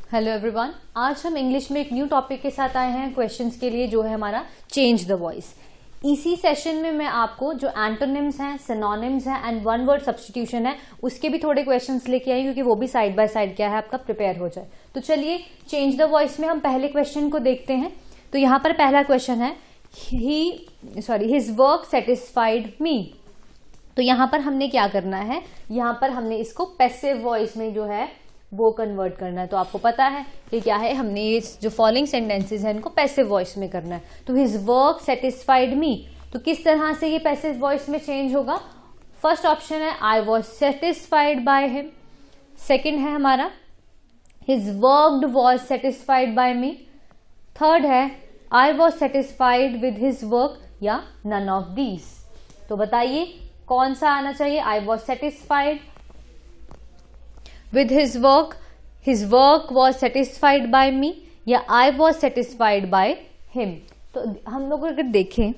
Hello everyone, आज हम English में एक न्यू टॉपिक के साथ आए हैं क्वेश्चंस के लिए, जो है हमारा चेंज द वॉइस। इसी सेशन में मैं आपको जो एंटोनिम्स हैं, सिनोनिम्स हैं एंड वन वर्ड सब्स्टिट्यूशन है, उसके भी थोड़े क्वेश्चंस लेके आई, क्योंकि वो भी साइड बाय साइड क्या है आपका प्रिपेयर हो जाए। तो चलिए चेंज द वॉइस में हम पहले क्वेश्चन को देखते हैं। तो यहाँ पर पहला क्वेश्चन है हिज वर्क सेटिस्फाइड मी। तो यहाँ पर हमने क्या करना है, यहाँ पर हमने इसको पैसिव वॉइस में जो है वो कन्वर्ट करना है। तो आपको पता है कि क्या है, हमने ये जो फॉलोइंग सेंटेंसेस है इनको पैसिव वॉइस में करना है। तो हिज वर्क सेटिस्फाइड मी, तो किस तरह से ये पैसिव वॉइस में चेंज होगा? फर्स्ट ऑप्शन है I was satisfied by him. Second है हमारा his worked was satisfied by me. Third है I was satisfied with his work या नन ऑफ दीज। तो बताइए कौन सा आना चाहिए? I was satisfied with his work was satisfied by me या I was satisfied by him। तो हम लोग अगर देखें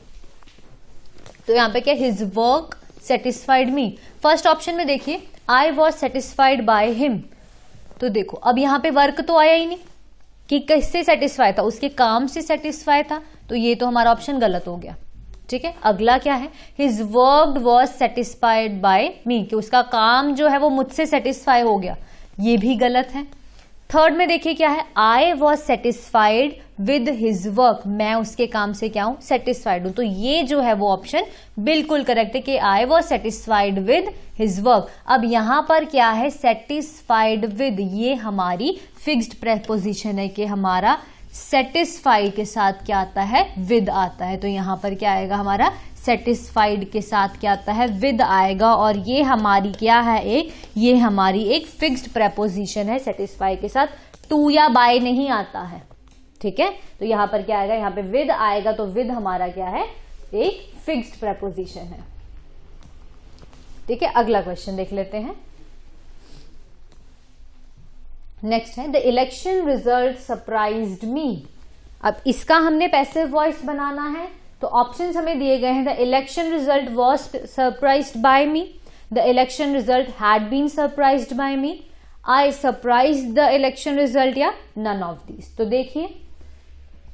तो यहाँ पे क्या, his work satisfied me। First option में देखिए I was satisfied by him। तो देखो अब यहाँ पे वर्क तो आया ही नहीं कि किससे सेटिस्फाई था, उसके काम से सेटिस्फाई था, तो ये तो हमारा ऑप्शन गलत हो गया। ठीक है, अगला क्या है, his work was satisfied by me, कि उसका काम जो है वो मुझसे सेटिस्फाई हो गया, ये भी गलत है। थर्ड में देखिए क्या है, I was satisfied with his work, मैं उसके काम से क्या हूं, सेटिस्फाइड हूं। तो ये जो है वो ऑप्शन बिल्कुल करेक्ट है कि आई was satisfied with his work. अब यहां पर क्या है, सेटिस्फाइड विद, ये हमारी फिक्स्ड प्रेपोजिशन है कि हमारा सेटिस्फाई के साथ क्या आता है, विद आता है। तो यहां पर क्या आएगा, हमारा सेटिस्फाइड के साथ क्या आता है, विद आएगा। और ये हमारी क्या है, ये हमारी एक फिक्स्ड प्रेपोजिशन है, सेटिस्फाई के साथ टू या बाय नहीं आता है। ठीक है, तो यहां पर क्या आएगा, यहां पे विद आएगा। तो विद हमारा क्या है, एक फिक्स्ड प्रेपोजिशन है। ठीक है, अगला क्वेश्चन देख लेते हैं। नेक्स्ट है द इलेक्शन रिजल्ट सरप्राइज्ड मी। अब इसका हमने पैसिव वॉइस बनाना है, तो ऑप्शंस हमें दिए गए हैं। The election result was surprised by me, the election result had been surprised by me, I surprised the election result या नन ऑफ दीज। तो देखिए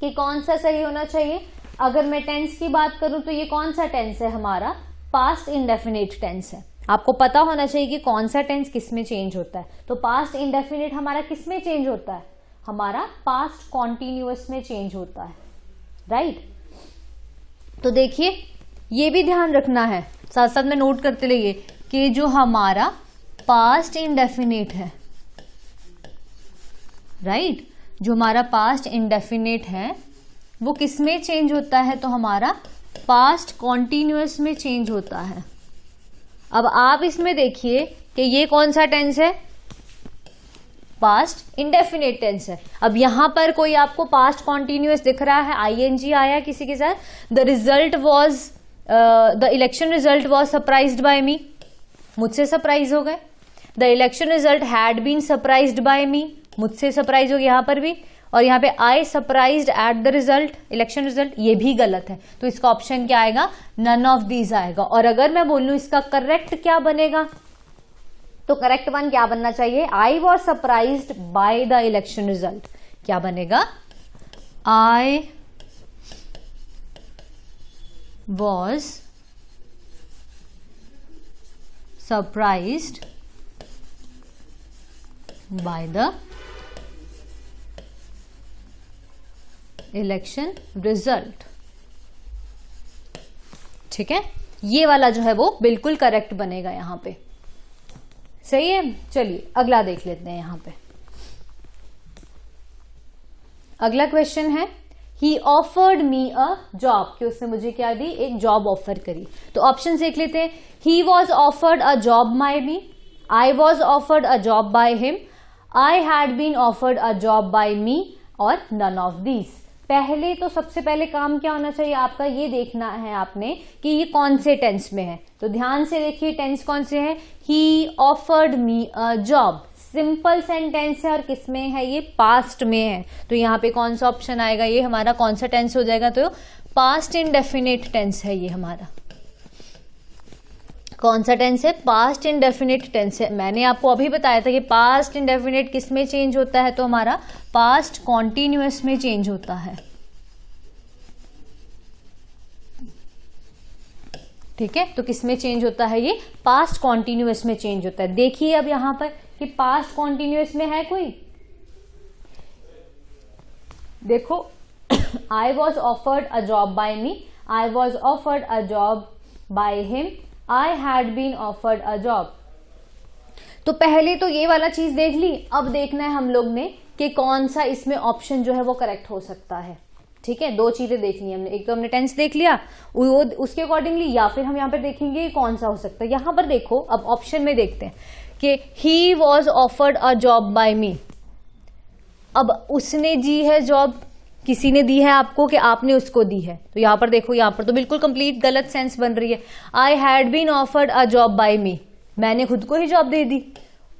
कि कौन सा सही होना चाहिए। अगर मैं टेंस की बात करूं तो ये कौन सा टेंस है, हमारा पास्ट इंडेफिनिट टेंस है। आपको पता होना चाहिए कि कौन सा टेंस किस में चेंज होता है। तो पास्ट इंडेफिनिट हमारा किस में चेंज होता है, हमारा पास्ट कॉन्टिन्यूअस में चेंज होता है, राइट। तो देखिए ये भी ध्यान रखना है, साथ साथ में नोट करते रहिए कि जो हमारा पास्ट इंडेफिनिट है, राइट, जो हमारा पास्ट इंडेफिनिट है वो किस में चेंज होता है, तो हमारा पास्ट कॉन्टिन्यूअस में चेंज होता है। अब आप इसमें देखिए कि ये कौन सा टेंस है, पास्ट इंडेफिनिट टेंस है। अब यहां पर कोई आपको पास्ट कॉन्टिन्यूअस दिख रहा है, आईएनजी आया किसी के साथ, the result was, the election result was surprised by me, मुझसे सरप्राइज हो गए। The election result had been surprised by me, मुझसे सरप्राइज हो गया यहां पर भी। और यहाँ पे I surprised at the result, election result, ये भी गलत है। तो इसका ऑप्शन क्या आएगा, नन ऑफ दीज आएगा। और अगर मैं बोलूं इसका करेक्ट क्या बनेगा, तो करेक्ट वन क्या बनना चाहिए, I was surprised by the election result. क्या बनेगा, I was surprised by the election result. ठीक है, ये वाला जो है वो बिल्कुल करेक्ट बनेगा यहां पे, सही है। चलिए अगला देख लेते हैं। यहां पे अगला क्वेश्चन है ही ऑफर्ड मी अ जॉब, कि उसने मुझे क्या दी, एक जॉब ऑफर करी। तो ऑप्शन देख लेते हैं, he was offered a job by me, I was offered a job by him, I had been offered a job by me और नन ऑफ दीज। पहले तो सबसे पहले काम क्या होना चाहिए आपका, ये देखना है आपने कि ये कौन से टेंस में है। तो ध्यान से देखिए टेंस कौन से है, ही offered me a job, simple sentence है और किस में है, ये पास्ट में है। तो यहाँ पे कौन सा ऑप्शन आएगा, ये हमारा कौन सा टेंस हो जाएगा, तो पास्ट इंडेफिनिट टेंस है ये हमारा। कौन सा टेंस है? पास्ट इंडेफिनिट टेंस है। मैंने आपको अभी बताया था कि पास्ट इंडेफिनिट किस में चेंज होता है, तो हमारा पास्ट कॉन्टिन्यूअस में चेंज होता है। ठीक है, तो किस में चेंज होता है? ये पास्ट कॉन्टिन्यूअस में चेंज होता है। देखिए अब यहां पर कि पास्ट कॉन्टिन्यूअस में है कोई, देखो I was offered a job by me, I was offered a job by him, I had been offered a job. तो पहले तो ये वाला चीज देख ली, अब देखना है हम लोग ने कि कौन सा इसमें ऑप्शन जो है वो करेक्ट हो सकता है। ठीक है, दो चीजें देख ली हमने, एक तो हमने टेंस देख लिया वो उसके अकॉर्डिंगली, या फिर हम यहाँ पर देखेंगे कौन सा हो सकता है। यहां पर देखो, अब ऑप्शन में देखते हैं कि he was offered a job by me. अब उसने दी है जॉब, किसी ने दी है आपको कि आपने उसको दी है, तो यहां पर देखो, यहां पर तो बिल्कुल कंप्लीट गलत सेंस बन रही है। I had been offered a job by me, मैंने खुद को ही जॉब दे दी।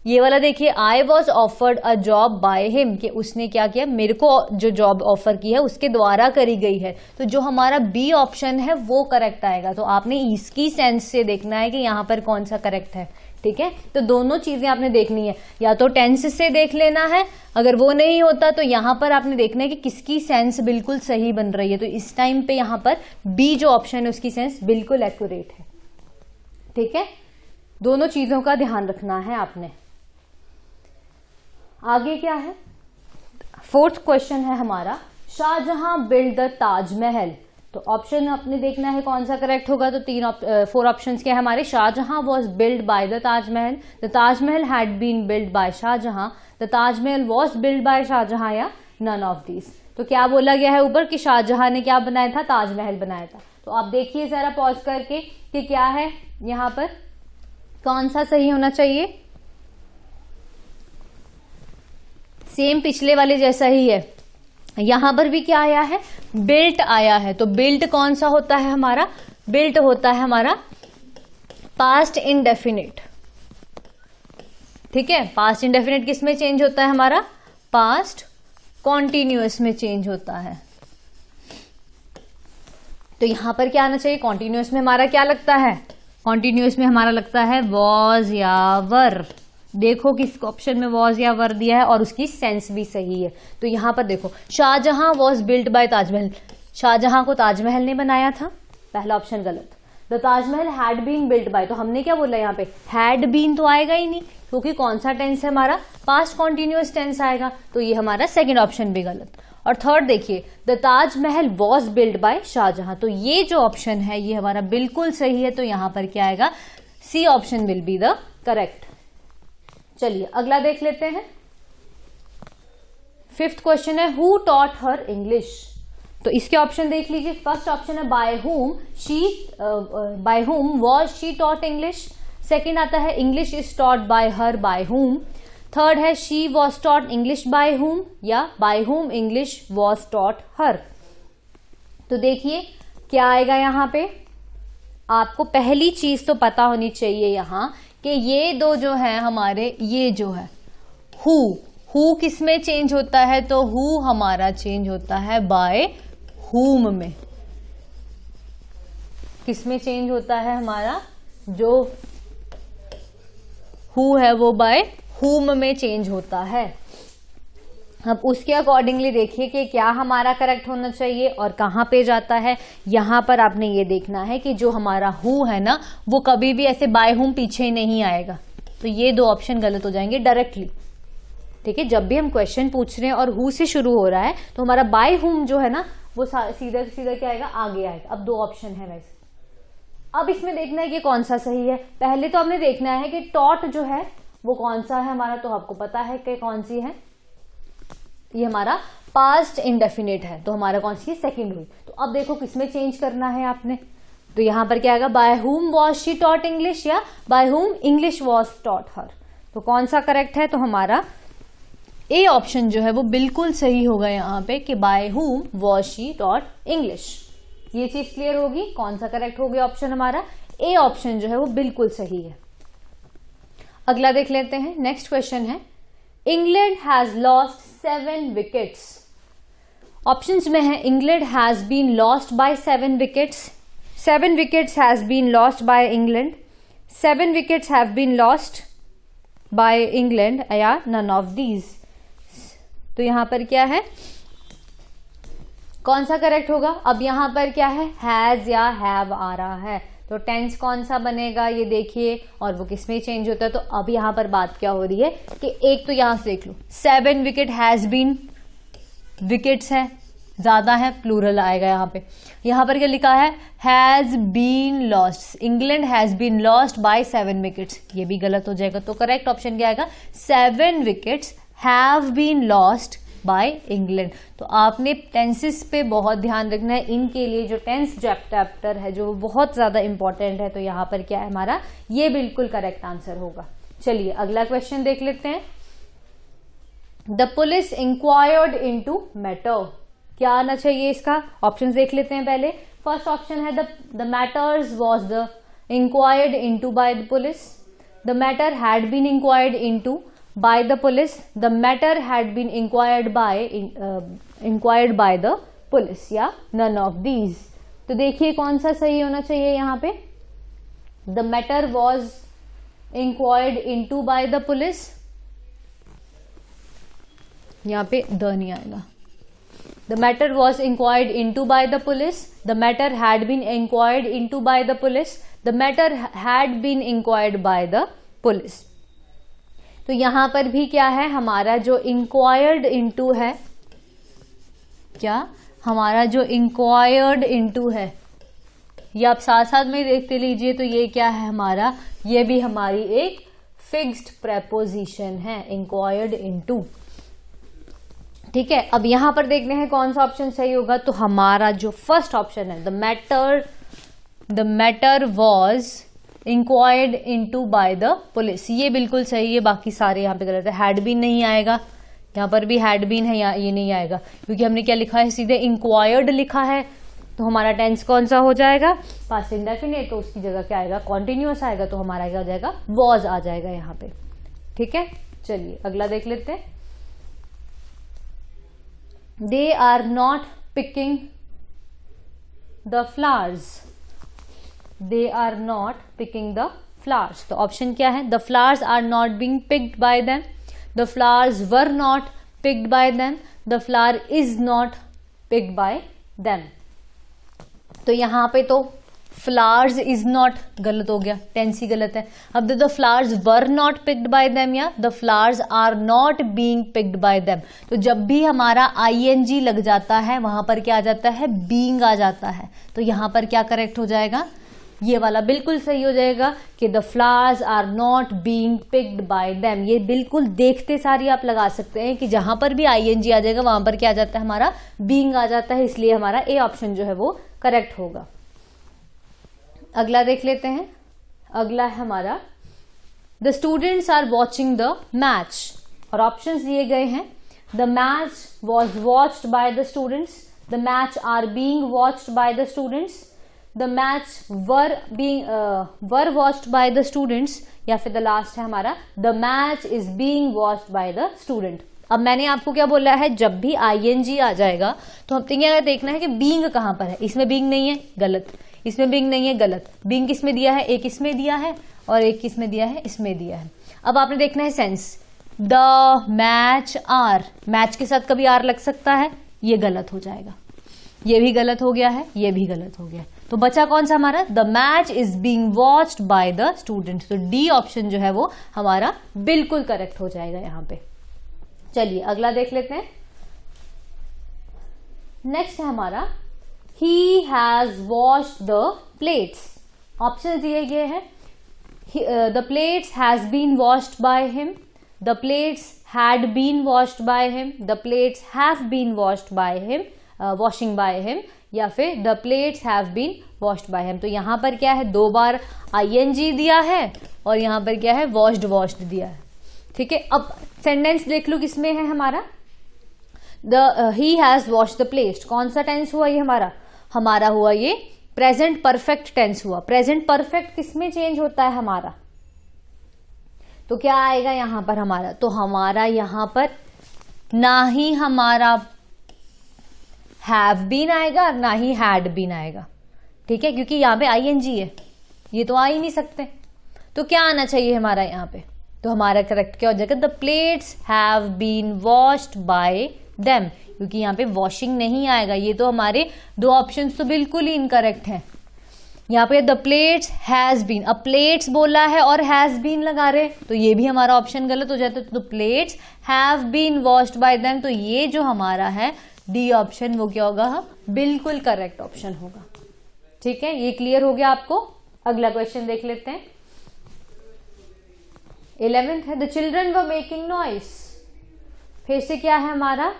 ये वाला देखिए, आई was offered a job by him, कि उसने क्या किया, मेरे को जो जॉब ऑफर की है उसके द्वारा करी गई है। तो जो हमारा बी ऑप्शन है वो करेक्ट आएगा। तो आपने इसकी सेंस से देखना है कि यहां पर कौन सा करेक्ट है। ठीक है, तो दोनों चीजें आपने देखनी है, या तो टेंस से देख लेना है, अगर वो नहीं होता तो यहां पर आपने देखना है कि किसकी सेंस बिल्कुल सही बन रही है। तो इस टाइम पे यहां पर बी जो ऑप्शन है उसकी सेंस बिल्कुल एक्यूरेट है। ठीक है, दोनों चीजों का ध्यान रखना है आपने। आगे क्या है, फोर्थ क्वेश्चन है हमारा, शाहजहां बिल्ड द ताजमहल। तो ऑप्शन अपने देखना है कौन सा करेक्ट होगा। तो फोर ऑप्शंस क्या है हमारे, Shahjahan was build by the Taj Mahal, the Taj Mahal had been build by Shahjahan, the Taj Mahal was build by Shahjahan, या नन ऑफ दीज। तो क्या बोला गया है ऊपर कि शाहजहां ने क्या बनाया था, ताजमहल बनाया था। तो आप देखिए जरा पॉज करके कि क्या है यहां पर, कौन सा सही होना चाहिए। सेम पिछले वाले जैसा ही है, यहां पर भी क्या आया है, बिल्ट आया है। तो बिल्ट कौन सा होता है हमारा, बिल्ट होता है हमारा पास्ट इंडेफिनिट। ठीक है, पास्ट इंडेफिनिट किस में चेंज होता है हमारा, पास्ट कॉन्टिन्यूअस में चेंज होता है। तो यहां पर क्या आना चाहिए, कॉन्टिन्यूअस में हमारा क्या लगता है, कॉन्टिन्यूअस में हमारा लगता है वॉज या वर। देखो किस ऑप्शन में वॉज या वर दिया है और उसकी सेंस भी सही है। तो यहां पर देखो, Shahjahan was built by Taj Mahal, Shahjahan को ताजमहल ने बनाया था, पहला ऑप्शन गलत। The Taj Mahal had been built by, तो हमने क्या बोला यहाँ पे, हैड बीन तो आएगा ही नहीं, क्योंकि कौन सा टेंस है हमारा, पास्ट कॉन्टिन्यूअस टेंस आएगा। तो ये हमारा सेकेंड ऑप्शन भी गलत। और थर्ड देखिए, the Taj Mahal was built by Shahjahan, तो ये जो ऑप्शन है ये हमारा बिल्कुल सही है। तो यहां पर क्या आएगा, C option will be the correct. चलिए अगला देख लेते हैं। फिफ्थ क्वेश्चन है, हु टॉट हर इंग्लिश। तो इसके ऑप्शन देख लीजिए। फर्स्ट ऑप्शन है by whom was she taught English. Second आता है English is taught by her by whom. Third है she was taught English by whom, या by whom English was taught her. तो देखिए क्या आएगा यहां पे, आपको पहली चीज तो पता होनी चाहिए यहां कि ये दो जो है हमारे, ये जो है हु किस में चेंज होता है, तो हु हमारा चेंज होता है बाय हुम में। किस में चेंज होता है हमारा, जो हु है वो बाय हुम में चेंज होता है। अब उसके अकॉर्डिंगली देखिए कि क्या हमारा करेक्ट होना चाहिए और कहां पे जाता है। यहां पर आपने ये देखना है कि जो हमारा हु है ना, वो कभी भी ऐसे बाय हुम पीछे नहीं आएगा। तो ये दो ऑप्शन गलत हो जाएंगे डायरेक्टली। ठीक है, जब भी हम क्वेश्चन पूछ रहे हैं और हु से शुरू हो रहा है तो हमारा बाय हुम जो है ना वो सीधा सीधा क्या आएगा, आगे आएगा। अब दो ऑप्शन है वैसे। अब इसमें देखना है कि कौन सा सही है। पहले तो हमने देखना है कि टॉट जो है वो कौन सा है हमारा, तो आपको पता है कि कौन सी है, ये हमारा पास्ट इंडेफिनिट है। तो हमारा कौन सी है, सेकंड हुई। तो अब देखो किसमें चेंज करना है आपने। तो यहां पर क्या आएगा, by whom was she taught English, या by whom English was taught her. तो कौन सा करेक्ट है, तो हमारा ए ऑप्शन जो है वो बिल्कुल सही होगा यहां पे कि bye whom was she taught English. ये चीज क्लियर होगी, कौन सा करेक्ट हो गया ऑप्शन हमारा, ए ऑप्शन जो है वो बिल्कुल सही है। अगला देख लेते हैं। नेक्स्ट क्वेश्चन है, England has lost 7 wickets. Options में है England has been lost by 7 wickets, 7 wickets has been lost by England, 7 wickets have been lost by England या नन ऑफ दीज। तो यहां पर क्या है, कौन सा करेक्ट होगा? अब यहां पर क्या है, हैज या हैव आ रहा है, तो टेंस कौन सा बनेगा ये देखिए, और वो किसमें चेंज होता है। तो अब यहां पर बात क्या हो रही है कि एक तो यहां से देख लो 7 विकेट, हैज बीन विकेट्स है, ज्यादा है, प्लूरल आएगा यहां पे। यहां पर क्या लिखा है, has been lost, England has been lost by 7 wickets, ये भी गलत हो जाएगा। तो करेक्ट ऑप्शन क्या आएगा, 7 wickets have been lost by England. तो आपने टेंसेस पे बहुत ध्यान रखना है, इनके लिए जो टेंस चैप्टर है जो बहुत ज्यादा इंपॉर्टेंट है। तो यहां पर क्या है हमारा, ये बिल्कुल करेक्ट आंसर होगा। चलिए अगला क्वेश्चन देख लेते हैं। The police inquired into matter, क्या आना चाहिए इसका, ऑप्शंस देख लेते हैं पहले। फर्स्ट ऑप्शन है the matters was the inquired into by the police, the matter had been inquired into by the police, the matter had been inquired by the police, या none of these। तो देखिए कौन सा सही होना चाहिए यहाँ पे, the matter was inquired into by the police, यहाँ पे द नहीं आएगा। The matter was inquired into by the police, the matter had been inquired into by the police, the matter had been inquired by the police। तो यहां पर भी क्या है, हमारा जो इंक्वायर्ड इनटू है, क्या हमारा जो इंक्वायर्ड इनटू है, ये आप साथ साथ में देखते लीजिए। तो ये क्या है हमारा, ये भी हमारी एक फिक्स्ड प्रेपोजिशन है, इंक्वायर्ड इनटू। ठीक है, अब यहां पर देखते हैं कौन सा ऑप्शन सही होगा। तो हमारा जो फर्स्ट ऑप्शन है, the matter was inquired into by the police, ये बिल्कुल सही है। बाकी सारे यहाँ पे गलत है, हैड बीन नहीं आएगा, यहाँ पर भी हैड बीन है, ये नहीं आएगा क्योंकि हमने क्या लिखा है, सीधे इंक्वायर्ड लिखा है। तो हमारा टेंस कौन सा हो जाएगा, पास्ट इंडेफिनिट, तो उसकी जगह क्या आएगा, कॉन्टिन्यूअस आएगा। तो हमारा क्या हो जाएगा, वॉज आ जाएगा यहाँ पे। ठीक है, चलिए अगला देख लेते हैं। They are not picking the flowers, they are not picking the flowers। तो ऑप्शन क्या है, the flowers are not being picked by them, the flowers were not picked by them, the flower is not picked by them। तो यहां पे तो flowers is not गलत हो गया, टेंस ही गलत है। अब the flowers were not picked by them या the flowers are not being picked by them। तो जब भी हमारा ing लग जाता है वहां पर क्या आ जाता है, being आ जाता है। तो यहां पर क्या करेक्ट हो जाएगा, ये वाला बिल्कुल सही हो जाएगा कि the flowers are not being picked by them. ये बिल्कुल देखते सारी आप लगा सकते हैं कि जहां पर भी आईएनजी आ जाएगा वहां पर क्या आ जाता है, हमारा बीइंग आ जाता है, इसलिए हमारा ए ऑप्शन जो है वो करेक्ट होगा। अगला देख लेते हैं। अगला है हमारा the students are watching the match, और ऑप्शंस दिए गए हैं the match was watched by the students, the match are being watched by the students, the match were watched by the students, या फिर द लास्ट है हमारा the match is being watched by the student. अब मैंने आपको क्या बोला है, जब भी आईएनजी आ जाएगा तो हम क्या देखना है कि बीइंग कहां पर है। इसमें बीइंग नहीं है, गलत। इसमें बीइंग नहीं है, गलत। बीइंग किसमें दिया है, एक इसमें दिया है और एक किसमें दिया है, इसमें दिया है। अब आपने देखना है sense, the match are, match के साथ कभी आर लग सकता है, ये गलत हो जाएगा। ये भी गलत हो गया है, ये भी गलत हो गया। तो बचा कौन सा हमारा, the match is being watched by the student. तो डी ऑप्शन जो है वो हमारा बिल्कुल करेक्ट हो जाएगा यहाँ पे। चलिए अगला देख लेते हैं। नेक्स्ट है हमारा he has washed the plates. Option दिए गए हैं the plates has been washed by him, the plates had been washed by him, the plates have been washed by him, washing by him, या फिर the plates have been washed by him. तो यहां पर क्या है, 2 बार ING दिया है और यहां पर क्या है, वॉश्ड दिया है। ठीक है, अब सेंटेंस देख लो किसमें है हमारा, he has washed the plates. कौन सा टेंस हुआ ये हमारा हुआ ये प्रेजेंट परफेक्ट टेंस हुआ। प्रेजेंट परफेक्ट किसमें चेंज होता है हमारा, तो क्या आएगा यहां पर हमारा, तो हमारा यहां पर ना ही हमारा हैव बीन आएगा ना ही हैड बीन आएगा। ठीक है, क्योंकि यहां पे आईएनजी है, ये तो आ ही नहीं सकते। तो क्या आना चाहिए हमारा यहाँ पे? तो हमारा करेक्ट क्या हो जाएगा? The plates have been washed by them, क्योंकि यहाँ पे वॉशिंग नहीं आएगा। ये तो हमारे दो ऑप्शन तो बिल्कुल ही इनकरेक्ट हैं। यहाँ पे द प्लेट्स हैज बीन, अब प्लेट्स बोला है और हैज बीन लगा रहे, तो ये भी हमारा ऑप्शन गलत हो जाता है। तो plates have been washed by them, तो ये जो हमारा है डी ऑप्शन वो क्या होगा? बिल्कुल करेक्ट ऑप्शन होगा। ठीक है, ये क्लियर हो गया आपको? अगला क्वेश्चन देख लेते हैं। 11th है the children were making noise, फिर से क्या है हमारा?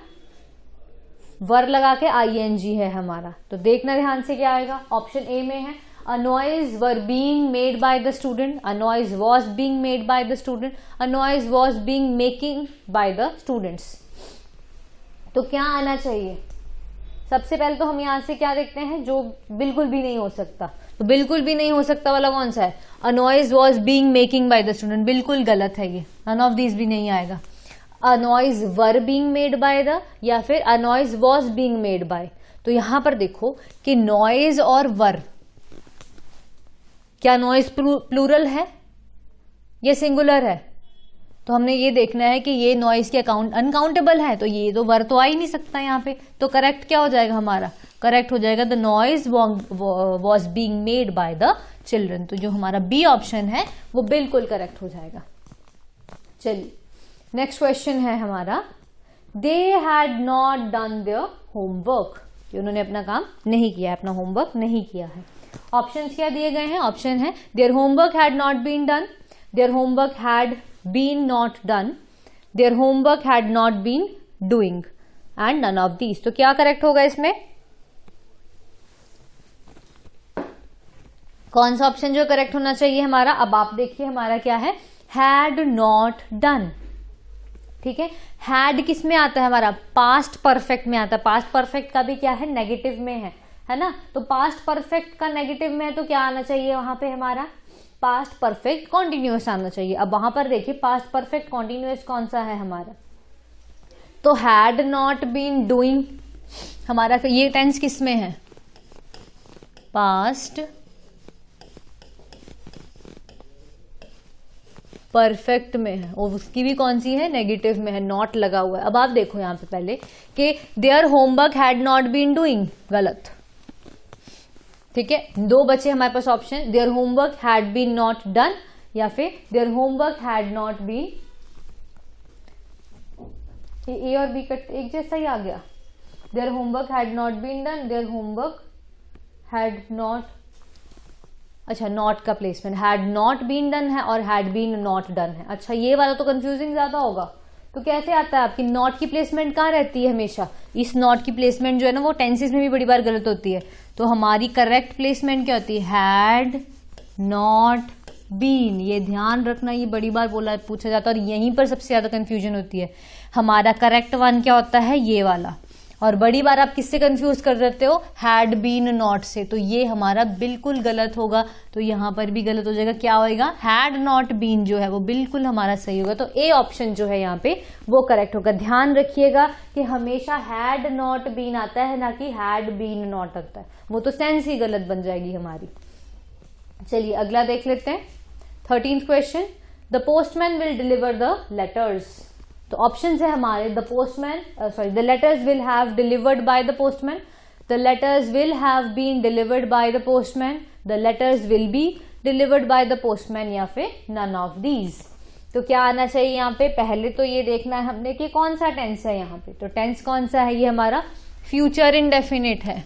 वर लगा के आईएनजी है हमारा, तो देखना ध्यान से क्या आएगा। ऑप्शन ए में है a noise were being made by the student, a noise was being made by the student, a noise was being making by the students। तो क्या आना चाहिए? सबसे पहले तो हम यहां से क्या देखते हैं जो बिल्कुल भी नहीं हो सकता, तो बिल्कुल भी नहीं हो सकता वाला कौन सा है? a noise was being making by the student, बिल्कुल गलत है ये, none of these भी नहीं आएगा। a noise were being made by the, या फिर a noise was being made by। तो यहां पर देखो कि noise और वर, क्या नॉइज प्लूरल है या सिंगुलर है? तो हमने ये देखना है कि ये नॉइज के अनकाउंटेबल है, तो ये तो वर तो आ ही नहीं सकता यहाँ पे। तो करेक्ट क्या हो जाएगा हमारा? करेक्ट हो जाएगा the noise was being made by the children. तो जो हमारा बी ऑप्शन है वो बिल्कुल करेक्ट हो जाएगा। चलिए नेक्स्ट क्वेश्चन है हमारा, they had not done their homework, उन्होंने अपना काम नहीं किया, अपना होमवर्क नहीं किया है। ऑप्शंस क्या दिए गए हैं? ऑप्शन है their homework had not been done, their homework had been not done, their homework had not been doing and none of these. तो क्या करेक्ट होगा इसमें? कौन सा ऑप्शन जो करेक्ट होना चाहिए हमारा? अब आप देखिए हमारा क्या है, हैड नॉट डन। ठीक है, हैड किस में आता है हमारा? पास्ट परफेक्ट में आता है। पास्ट परफेक्ट का भी क्या है? नेगेटिव में है ना। तो पास्ट परफेक्ट का नेगेटिव में है तो क्या आना चाहिए वहां पे हमारा? पास्ट परफेक्ट कॉन्टिन्यूअस आना चाहिए। अब वहां पर देखिए पास्ट परफेक्ट कॉन्टिन्यूअस कौन सा है हमारा? तो हैड नॉट बीन डूइंग, हमारा ये टेंस किस में है? पास्ट परफेक्ट में है, और उसकी भी कौन सी है? नेगेटिव में है, नॉट लगा हुआ है। अब आप देखो यहां पे पहले कि their homework had not been doing, गलत। ठीक है, दो बचे हमारे पास option, their homework had been not done या फिर their homework had not been, A और बी का एक जैसा ही आ गया। Their homework had not been done, their homework had not, अच्छा नॉट का placement had not been done है और हैड बीन नॉट डन है। अच्छा ये वाला तो कंफ्यूजिंग ज्यादा होगा। तो कैसे आता है आपकी नॉट की प्लेसमेंट कहाँ रहती है? हमेशा इस नॉट की प्लेसमेंट जो है ना वो टेंसेस में भी बड़ी बार गलत होती है। तो हमारी करेक्ट प्लेसमेंट क्या होती है? Had not been. ये ध्यान रखना, ये बड़ी बार पूछा जाता है और यहीं पर सबसे ज्यादा कंफ्यूजन होती है। हमारा करेक्ट वन क्या होता है? ये वाला। और बड़ी बार आप किससे कंफ्यूज कर देते हो? हैड बीन नॉट से। तो ये हमारा बिल्कुल गलत होगा, तो यहां पर भी गलत हो जाएगा। क्या होएगा? हैड नॉट बीन जो है वो बिल्कुल हमारा सही होगा। तो ए ऑप्शन जो है यहाँ पे वो करेक्ट होगा। ध्यान रखिएगा कि हमेशा हैड नॉट बीन आता है, ना कि हैड बीन नॉट आता है, वो तो सेंस ही गलत बन जाएगी हमारी। चलिए अगला देख लेते हैं। 13th question, the postman will deliver the letters. तो ऑप्शन है हमारे, the postman the letters will have delivered by the postman, the letters will have been delivered by the postman, the letters will be delivered by the postman, या फिर none of these. तो क्या आना चाहिए यहाँ पे? पहले तो ये देखना है हमने कि कौन सा टेंस है यहाँ पे। तो टेंस कौन सा है? ये हमारा फ्यूचर इंडेफिनिट है।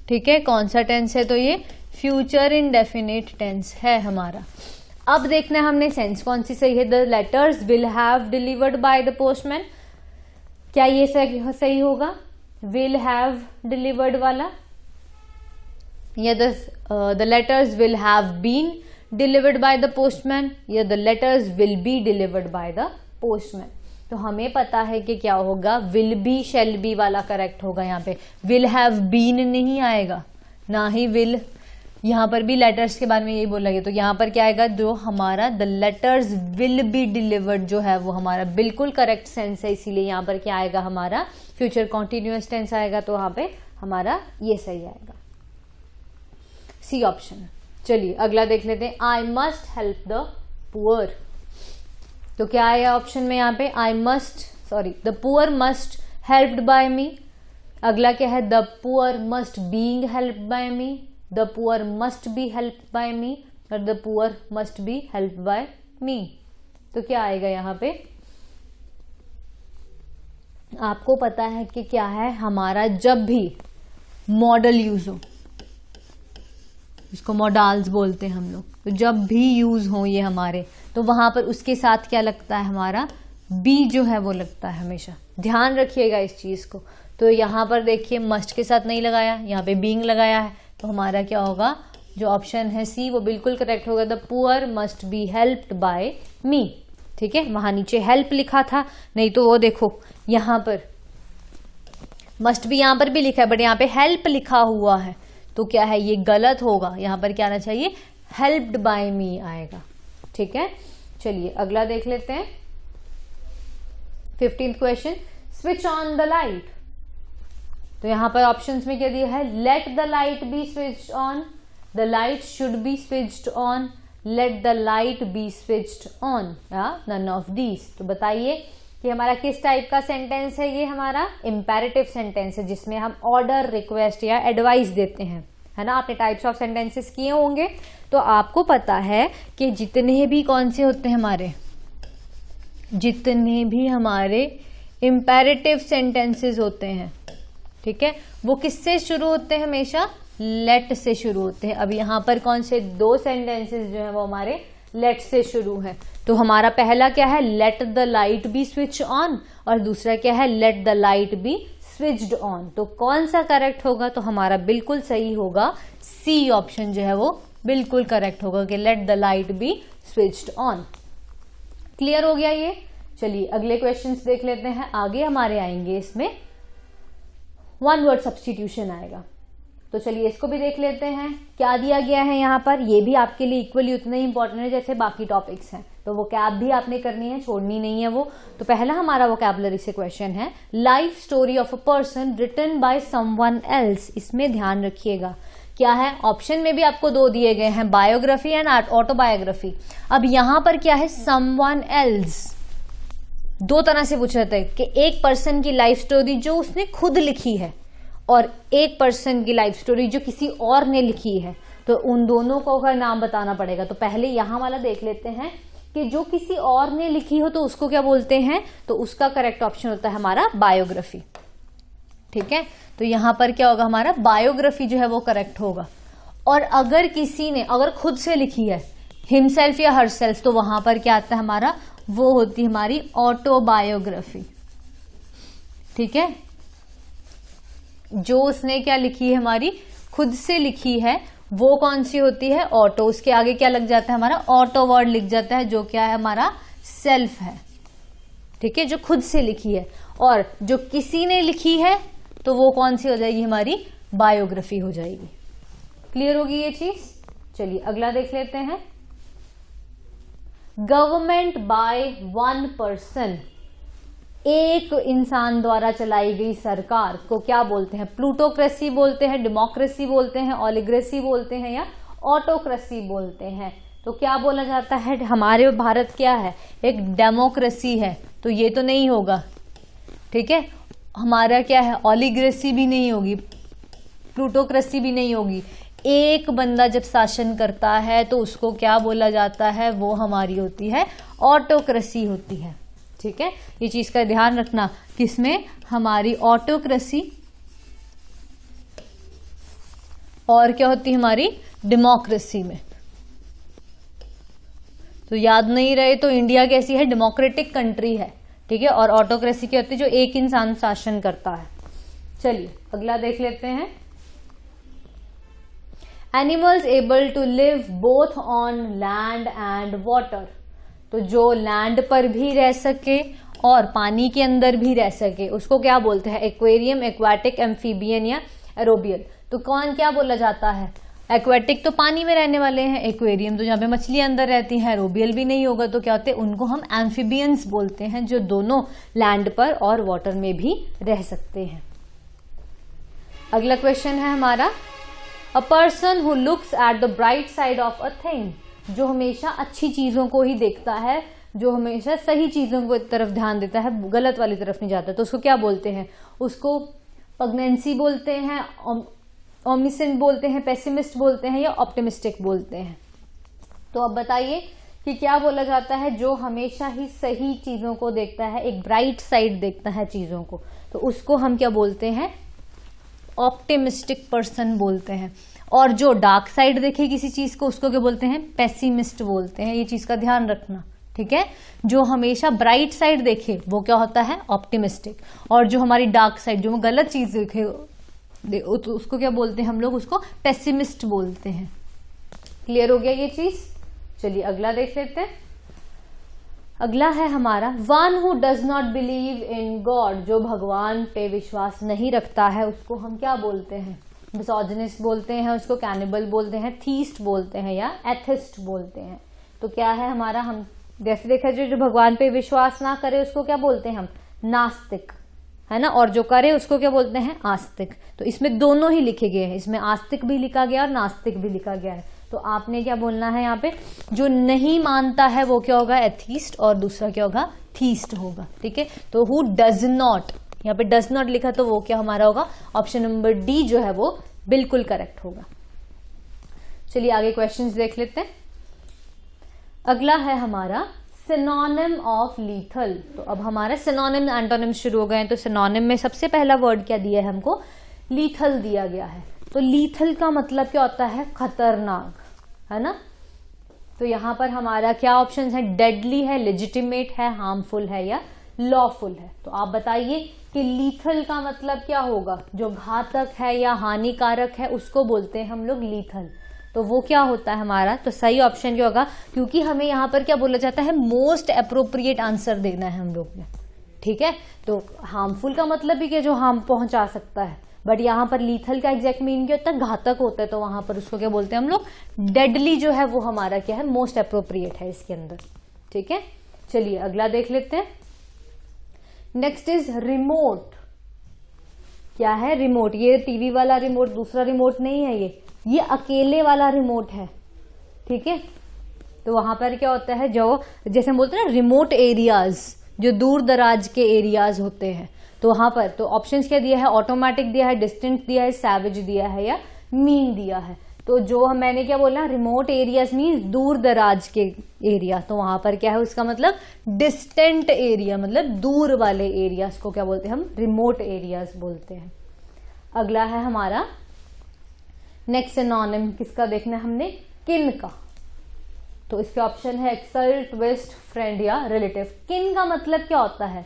ठीक है, कौन सा टेंस है? तो ये फ्यूचर इंडेफिनिट टेंस है हमारा। अब देखना है हमने सेंस कौन सी सही है। The letters will have delivered by the postman, क्या ये सही होगा? विल हैव डिलीवर्ड वाला, या the letters will have been delivered by the postman, या the letters will be delivered by the postman. तो हमें पता है कि क्या होगा, विल बी शैल बी वाला करेक्ट होगा। यहाँ पे विल हैव बीन नहीं आएगा, ना ही विल। यहां पर भी लेटर्स के बारे में यही बोला गया, तो यहां पर क्या आएगा? जो हमारा the letters will be delivered जो है वो हमारा बिल्कुल करेक्ट सेंस है, इसीलिए यहां पर क्या आएगा? हमारा फ्यूचर कॉन्टिन्यूअस टेंस आएगा। तो वहां पे हमारा ये सही आएगा, सी ऑप्शन। चलिए अगला देख लेते हैं, I must help the poor. तो क्या है ऑप्शन में यहाँ पे, the poor must helped by me. अगला क्या है, the poor must being helped by me, the poor must be helped by me, और the poor must be helped by me. तो क्या आएगा यहाँ पे, आपको पता है कि क्या है हमारा, जब भी मॉडल यूज हो, इसको मॉडल्स बोलते हैं हम लोग, तो जब भी यूज हो ये हमारे, तो वहां पर उसके साथ क्या लगता है हमारा, बी जो है वो लगता है हमेशा। ध्यान रखिएगा इस चीज को। तो यहां पर देखिए मस्ट के साथ नहीं लगाया, यहाँ पे बीइंग लगाया है, तो हमारा क्या होगा, जो ऑप्शन है सी वो बिल्कुल करेक्ट होगा। The poor must be helped by me. ठीक है, वहां नीचे हेल्प लिखा था, नहीं तो वो देखो यहां पर मस्ट भी यहां पर भी लिखा है, बट यहाँ पे हेल्प लिखा हुआ है, तो क्या है ये गलत होगा। यहां पर क्या आना चाहिए, हेल्प्ड बाय मी आएगा। ठीक है, चलिए अगला देख लेते हैं। 15th question, switch on the light. तो यहां पर ऑप्शंस में क्या दिया है, let the light be switched on, the light should be switched on, let the light be switched on, none of these. तो बताइए कि हमारा किस टाइप का सेंटेंस है, ये हमारा इंपेरेटिव सेंटेंस है, जिसमें हम ऑर्डर, रिक्वेस्ट या एडवाइस देते हैं, है ना। आपने टाइप्स ऑफ सेंटेंसेस किए होंगे, तो आपको पता है कि जितने भी कौन से होते हैं हमारे, जितने भी हमारे इंपेरेटिव सेंटेंसेस होते हैं, ठीक है, वो किससे शुरू होते हैं, हमेशा लेट से शुरू होते हैं। अब यहाँ पर कौन से 2 सेंटेंसेस जो है वो हमारे लेट से शुरू है। तो हमारा पहला क्या है, let the light be switch on, और दूसरा क्या है, let the light be switched on. तो कौन सा करेक्ट होगा, तो हमारा बिल्कुल सही होगा सी ऑप्शन जो है वो बिल्कुल करेक्ट होगा कि late the light be switched on. Clear हो गया ये। चलिए अगले क्वेश्चंस देख लेते हैं। आगे हमारे आएंगे इसमें 1 वर्ड सब्स्टिट्यूशन आएगा, तो चलिए इसको भी देख लेते हैं। क्या दिया गया है यहाँ पर, ये भी आपके लिए इक्वली उतना ही इंपॉर्टेंट है जैसे बाकी टॉपिक्स हैं, तो वोकैब भी आपने करनी है, छोड़नी नहीं है वो। तो पहला हमारा वोकैबुलरी से क्वेश्चन है, life story of a person written by someone else. इसमें ध्यान रखिएगा क्या है, ऑप्शन में भी आपको 2 दिए गए हैं, बायोग्राफी एंड ऑटोबायोग्राफी। अब यहां पर क्या है, समवन एल्स, 2 तरह से पूछ रहे थे कि एक पर्सन की लाइफ स्टोरी जो उसने खुद लिखी है, और एक पर्सन की लाइफ स्टोरी जो किसी और ने लिखी है, तो उन दोनों को का नाम बताना पड़ेगा। तो पहले यहां वाला देख लेते हैं कि जो किसी और ने लिखी हो तो उसको क्या बोलते हैं, तो उसका करेक्ट ऑप्शन होता है हमारा बायोग्राफी। ठीक है, तो यहां पर क्या होगा, हमारा बायोग्राफी जो है वो करेक्ट होगा। और अगर किसी ने अगर खुद से लिखी है, हिमसेल्फ या हरसेल्फ, तो वहां पर क्या आता है हमारा, वो होती है हमारी ऑटोबायोग्राफी। ठीक है, जो उसने क्या लिखी है, हमारी खुद से लिखी है, वो कौन सी होती है, ऑटो। उसके आगे क्या लग जाता है हमारा, ऑटो वर्ड लिख जाता है, जो क्या है हमारा सेल्फ है। ठीक है, जो खुद से लिखी है। और जो किसी ने लिखी है तो वो कौन सी हो जाएगी, हमारी बायोग्राफी हो जाएगी। क्लियर होगी ये चीज। चलिए अगला देख लेते हैं, गवर्नमेंट बाय 1 पर्सन, एक इंसान द्वारा चलाई गई सरकार को क्या बोलते हैं, प्लूटोक्रेसी बोलते हैं, डेमोक्रेसी बोलते हैं, ओलिग्रेसी बोलते हैं, या ऑटोक्रेसी बोलते हैं। तो क्या बोला जाता है, हमारे भारत क्या है, एक डेमोक्रेसी है, तो ये तो नहीं होगा। ठीक है, हमारा क्या है, ओलिग्रेसी भी नहीं होगी, प्लूटोक्रेसी भी नहीं होगी। एक बंदा जब शासन करता है तो उसको क्या बोला जाता है, वो हमारी होती है ऑटोक्रेसी होती है। ठीक है, ये चीज का ध्यान रखना, किसमें, हमारी ऑटोक्रेसी, और क्या होती है हमारी डेमोक्रेसी में। तो याद नहीं रहे तो इंडिया कैसी है, डेमोक्रेटिक कंट्री है। ठीक है, और ऑटोक्रेसी क्या होती है, जो एक इंसान शासन करता है। चलिए अगला देख लेते हैं, animals able to live both on land and water. तो जो लैंड पर भी रह सके और पानी के अंदर भी रह सके, उसको क्या बोलते हैं, एक्वेरियम, एक्वाटिक, एम्फीबियन या एरोबियल। तो कौन क्या बोला जाता है, एक्वेटिक तो पानी में रहने वाले हैं, एक्वेरियम तो जहां पे मछलियां अंदर रहती हैं, एरोबियल भी नहीं होगा, तो क्या होते हैं, उनको हम एम्फीबियंस बोलते हैं, जो दोनों लैंड पर और वाटर में भी रह सकते हैं। अगला क्वेश्चन है हमारा, a person who looks at the bright side of a thing, जो हमेशा अच्छी चीजों को ही देखता है, जो हमेशा सही चीजों को तरफ ध्यान देता है, गलत वाली तरफ नहीं जाता, तो उसको क्या बोलते हैं? उसको पग्नेंसी बोलते हैं, ओमिसेंट बोलते हैं, पेसिमिस्ट बोलते हैं, या ऑप्टिमिस्टिक बोलते हैं। तो अब बताइए कि क्या बोला जाता है? जो हमेशा ही सही चीजों को देखता है, एक ब्राइट साइड देखता है चीजों को, तो उसको हम क्या बोलते हैं? ऑप्टिमिस्टिक पर्सन बोलते हैं। और जो डार्क साइड देखे किसी चीज को, उसको क्या बोलते हैं? पेसिमिस्ट बोलते हैं। ये चीज का ध्यान रखना, ठीक है। जो हमेशा ब्राइट साइड देखे वो क्या होता है? ऑप्टिमिस्टिक। और जो हमारी डार्क साइड, जो गलत चीज देखे, तो उसको क्या बोलते हैं हम लोग? उसको पेसिमिस्ट बोलते हैं। क्लियर हो गया ये चीज? चलिए अगला देख लेते हैं। अगला है हमारा one who does not believe in God, जो भगवान पे विश्वास नहीं रखता है, उसको हम क्या बोलते हैं? मिसोजिनिस्ट बोलते हैं, उसको कैनिबल बोलते हैं, थीस्ट बोलते हैं, या एथिस्ट बोलते हैं। तो क्या है हमारा? हम जैसे देखा जो भगवान पे विश्वास ना करे उसको क्या बोलते हैं हम? नास्तिक, है ना। और जो करे उसको क्या बोलते हैं? आस्तिक। तो इसमें दोनों ही लिखे गए हैं, इसमें आस्तिक भी लिखा गया और नास्तिक भी लिखा गया है। तो आपने क्या बोलना है यहाँ पे? जो नहीं मानता है वो क्या होगा? एथीस्ट, और दूसरा क्या होगा? थीस्ट होगा, ठीक है। तो हु डज नॉट, यहाँ पे डज नॉट लिखा तो वो क्या हमारा होगा? ऑप्शन नंबर डी जो है वो बिल्कुल करेक्ट होगा। चलिए आगे क्वेश्चंस देख लेते हैं। अगला है हमारा सिनोनिम ऑफ लीथल। तो अब हमारा सिनोनिम एंटोनिम शुरू हो गए हैं। तो सिनोनिम में सबसे पहला वर्ड क्या दिया है हमको? लीथल दिया गया है। तो लीथल का मतलब क्या होता है? खतरनाक, है ना। तो यहां पर हमारा क्या ऑप्शन है? डेडली है, लेजिटिमेट है, हार्मफुल है, या लॉफुल है। तो आप बताइए कि लीथल का मतलब क्या होगा? जो घातक है या हानिकारक है उसको बोलते हैं हम लोग लीथल। तो वो क्या होता है हमारा? तो सही ऑप्शन क्या होगा? क्योंकि हमें यहाँ पर क्या बोला जाता है? मोस्ट अप्रोप्रिएट आंसर देना है हम लोग ने, ठीक है। तो हार्मफुल का मतलब भी क्या? जो हार्म पहुंचा सकता है, बट यहाँ पर लीथल का एग्जैक्ट मीनिंग क्या होता है? घातक होता है। तो वहां पर उसको क्या बोलते हैं हम लोग? डेडली जो है वो हमारा क्या है? मोस्ट अप्रोप्रिएट है इसके अंदर, ठीक है। चलिए अगला देख लेते हैं। Next is remote. क्या है रिमोट? ये टीवी वाला रिमोट, दूसरा रिमोट नहीं है, ये अकेले वाला रिमोट है, ठीक है। तो वहां पर क्या होता है? जो जैसे हम बोलते हैं ना रिमोट एरियाज, जो दूर दराज के एरियाज होते हैं, तो वहां पर तो ऑप्शंस क्या दिया है? ऑटोमेटिक दिया है, डिस्टेंट दिया है, सैवेज दिया है, या मीन दिया है। तो जो मैंने क्या बोला? रिमोट एरियाज मीन्स दूर दराज के एरिया। तो वहां पर क्या है उसका मतलब? डिस्टेंट एरिया, मतलब दूर वाले एरियाज को क्या बोलते हैं हम? रिमोट एरियाज बोलते हैं। अगला है हमारा नेक्स्ट सिनोनिम, किसका देखना है हमने? किन का। तो इसके ऑप्शन है एक्सल्ट, वेस्ट, फ्रेंड, या रिलेटिव। किन का मतलब क्या होता है?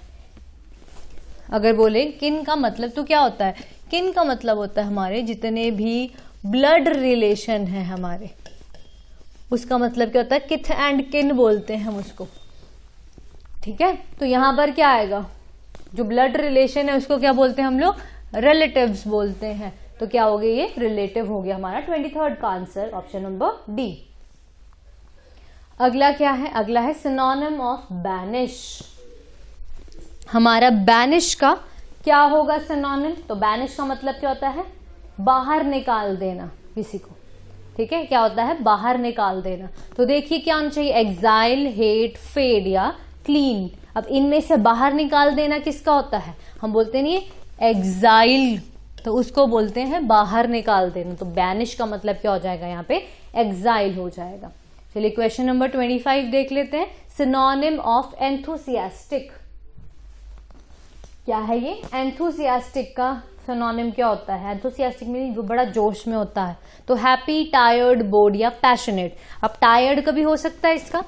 अगर बोले किन का मतलब तो क्या होता है? किन का मतलब होता है हमारे जितने भी ब्लड रिलेशन है हमारे, उसका मतलब क्या होता है? किथ एंड किन बोलते हैं हम उसको, ठीक है। तो यहां पर क्या आएगा? जो ब्लड रिलेशन है उसको क्या बोलते हैं हम लोग? रिलेटिव्स बोलते हैं। तो क्या हो गया? ये रिलेटिव हो गया हमारा 23rd का आंसर, ऑप्शन नंबर डी। अगला क्या है? अगला है सिनोनिम ऑफ बैनिश। हमारा बैनिश का क्या होगा सिनोनिम? तो बैनिश का मतलब क्या होता है? बाहर निकाल देना किसी को, ठीक है। क्या होता है? बाहर निकाल देना। तो देखिए क्या होना चाहिए? एग्जाइल, हेट, फेड, या क्लीन। अब इनमें से बाहर निकाल देना किसका होता है? हम बोलते नहीं एग्जाइल, तो उसको बोलते हैं बाहर निकाल देना। तो बैनिश का मतलब क्या हो जाएगा? यहाँ पे एग्जाइल हो जाएगा। चलिए क्वेश्चन नंबर 25 देख लेते हैं। Synonym of enthusiastic. क्या है ये? एंथुसियास्टिक का सिनोनिम क्या होता है? एंथुसियास्टिक मीन जो बड़ा जोश में होता है। तो हैप्पी, टायर्ड, बोर्ड, या पैशनेट। अब टायर्ड कभी हो सकता है इसका,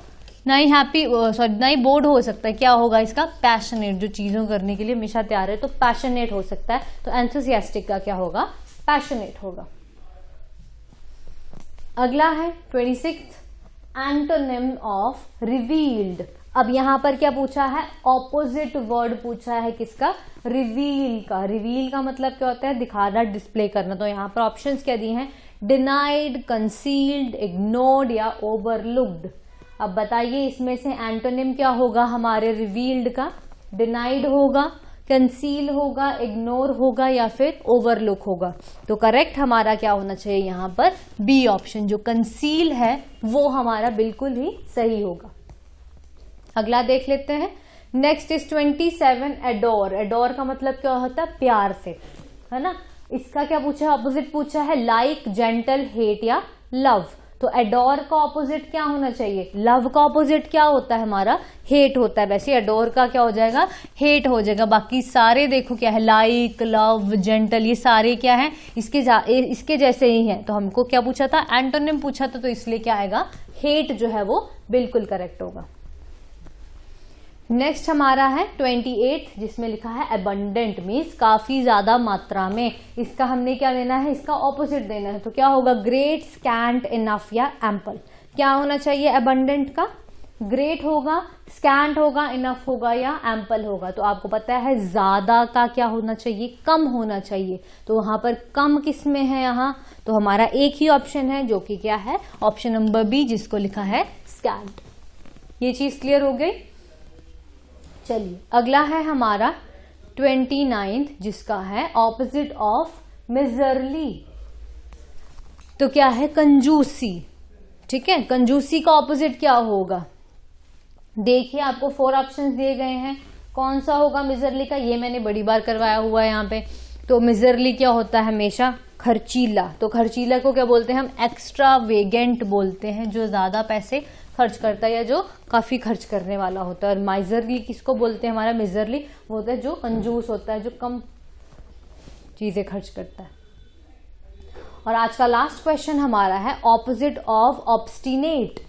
ना ही हैप्पी सॉरी ना ही बोर्ड हो सकता है। क्या होगा इसका? पैशनेट, जो चीजों करने के लिए हमेशा तैयार है, तो पैशनेट हो सकता है। तो एंथुसियास्टिक का क्या होगा? पैशनेट होगा। अगला है 26 एंटोनिम ऑफ रिवील्ड। अब यहां पर क्या पूछा है? ऑपोजिट वर्ड पूछा है किसका? रिवील का। रिवील का मतलब क्या होता है? दिखाना, डिस्प्ले करना। तो यहां पर ऑप्शंस क्या दिए हैं? डिनाइड, कंसील्ड, इग्नोर्ड, या ओवरलुक्ड। अब बताइए इसमें से एंटोनिम क्या होगा हमारे रिवील्ड का? डिनाइड होगा, कंसील होगा, इग्नोर होगा या फिर ओवरलुक होगा। तो करेक्ट हमारा क्या होना चाहिए यहाँ पर, बी ऑप्शन, जो कंसील है वो हमारा बिल्कुल ही सही होगा। अगला देख लेते हैं। Next is 27 adore. एडोर का मतलब क्या होता है, प्यार से, है ना। इसका क्या पूछा है, ऑपोजिट पूछा है, लाइक, जेंटल, हेट या लव। तो एडोर का ऑपोजिट क्या होना चाहिए, लव का ऑपोजिट क्या होता है हमारा, हेट होता है। वैसे एडोर का क्या हो जाएगा, हेट हो जाएगा। बाकी सारे देखो क्या है, लाइक, लव, जेंटल, ये सारे क्या है, इसके जैसे ही हैं। तो हमको क्या पूछा था, एंटोनिम पूछा था, तो इसलिए क्या आएगा, हेट जो है वो बिल्कुल करेक्ट होगा। नेक्स्ट हमारा है 28, जिसमें लिखा है अबंडेंट, मीन्स काफी ज्यादा मात्रा में। इसका हमने क्या लेना है, इसका ऑपोजिट देना है। तो क्या होगा, ग्रेट, स्कैंट, इनफ या एम्पल। क्या होना चाहिए अबंडेंट का, ग्रेट होगा, स्कैंट होगा, इनफ होगा या एम्पल होगा। तो आपको पता है ज्यादा का क्या होना चाहिए, कम होना चाहिए। तो वहां पर कम किस में है यहाँ, तो हमारा एक ही ऑप्शन है जो कि क्या है, ऑप्शन नंबर बी, जिसको लिखा है स्कैंट। ये चीज क्लियर हो गई। चलिए अगला है हमारा 29, जिसका है ऑपोजिट ऑफ मिजरली। तो क्या है, कंजूसी। ठीक है, कंजूसी का ऑपोजिट क्या होगा, देखिए आपको 4 ऑप्शंस दिए गए हैं, कौन सा होगा मिजरली का, ये मैंने बड़ी बार करवाया हुआ है यहाँ पे। तो मिजरली क्या होता है, हमेशा खर्चीला। तो खर्चीला को क्या बोलते हैं हम, एक्स्ट्रा वेगेंट बोलते हैं, जो ज्यादा पैसे खर्च करता है या जो काफी खर्च करने वाला होता है। और माइजरली किसको बोलते हैं, हमारा मिजरली वो होता है जो कंजूस होता है, जो कम चीजें खर्च करता है। और आज का लास्ट क्वेश्चन हमारा है ऑपोजिट ऑफ ऑब्स्टिनेट।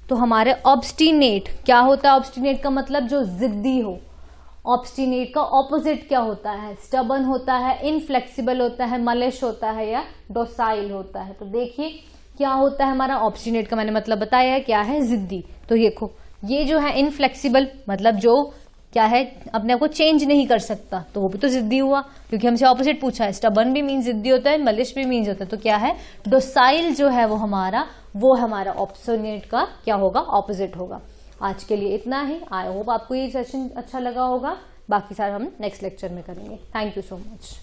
तो हमारे ऑब्स्टिनेट क्या होता है, ऑब्स्टिनेट का मतलब जो जिद्दी हो। ऑब्स्टिनेट का ऑपोजिट क्या होता है, स्टबन होता है, इनफ्लेक्सिबल होता है, मलिश होता है या डोसाइल होता है। तो देखिए क्या होता है हमारा ऑब्स्टिनेट का, मैंने मतलब बताया है क्या है, जिद्दी। तो देखो ये जो है इनफ्लेक्सिबल, मतलब जो क्या है, अपने आप को चेंज नहीं कर सकता, तो वो भी तो जिद्दी हुआ, क्योंकि हमसे ऑपोजिट पूछा है। स्टबन भी मीन जिद्दी होता है, मलिश भी मीन होता है। तो क्या है, डोसाइल जो है वो हमारा ऑब्स्टिनेट का क्या होगा, ऑपोजिट होगा। आज के लिए इतना ही। आई होप आपको ये सेशन अच्छा लगा होगा। बाकी सारा हम नेक्स्ट लेक्चर में करेंगे। Thank you so much.